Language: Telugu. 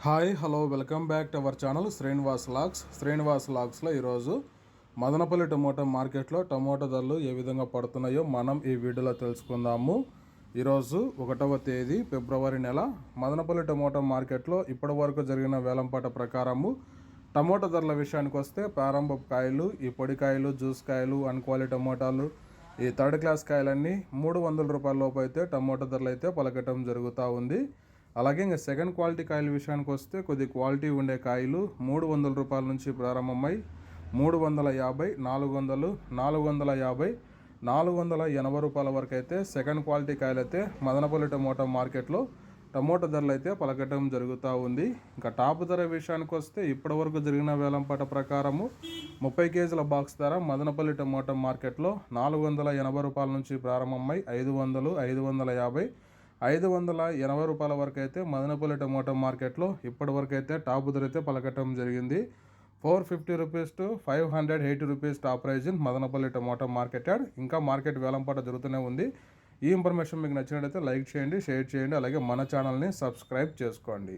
Hi hello welcome back to our channel Srinivas లాగ్స్లో ఈరోజు మదనపల్లి టమోటా మార్కెట్లో టమోటా ధరలు ఏ విధంగా పడుతున్నాయో మనం ఈ వీడియోలో తెలుసుకుందాము. ఈరోజు 1వ తేదీ ఫిబ్రవరి నెల మదనపల్లి టమోటా మార్కెట్లో ఇప్పటి వరకు జరిగిన వేలంపాట ప్రకారము టమోటా ధరల విషయానికి వస్తే ప్రారంభపు కాయలు, ఈ పొడికాయలు, జ్యూస్ కాయలు, అన్క్వాలిటీ టమోటాలు, ఈ థర్డ్ క్లాస్ కాయలన్నీ 300 రూపాయల లోపు అయితే టమోటా ధరలు అయితే పలకటం జరుగుతూ ఉంది. అలాగే ఇంకా సెకండ్ క్వాలిటీ కాయల విషయానికి వస్తే కొద్ది క్వాలిటీ ఉండే కాయలు 300 రూపాయల నుంచి ప్రారంభమై 350, 400, 450, 480 రూపాయల వరకు అయితే సెకండ్ క్వాలిటీ కాయలు అయితే మదనపల్లి టమోటా మార్కెట్లో టమోటా ధరలు అయితే పలకటం జరుగుతూ ఉంది. ఇంకా టాప్ ధర విషయానికి వస్తే ఇప్పటి వరకు జరిగిన వేలంపాట ప్రకారము 30 కేజీల బాక్స్ ధర మదనపల్లి టమోటా మార్కెట్లో 480 రూపాయల నుంచి ప్రారంభమై 500, 550, 580 రూపాయల వరకు అయితే మదనపల్లి టమోటా మార్కెట్లో ఇప్పటి వరకు అయితే టాప్ ధర అయితే పలకటం జరిగింది. 450 rupees to 580 rupees top price in Madanapalle tomato market yard. ఇంకా మార్కెట్ వేలంపాట జరుగుతూనే ఉంది. ఈ ఇన్ఫర్మేషన్ మీకు నచ్చినట్లయితే లైక్ చేయండి, షేర్ చేయండి, అలాగే మన ఛానల్ని సబ్స్క్రైబ్ చేసుకోండి.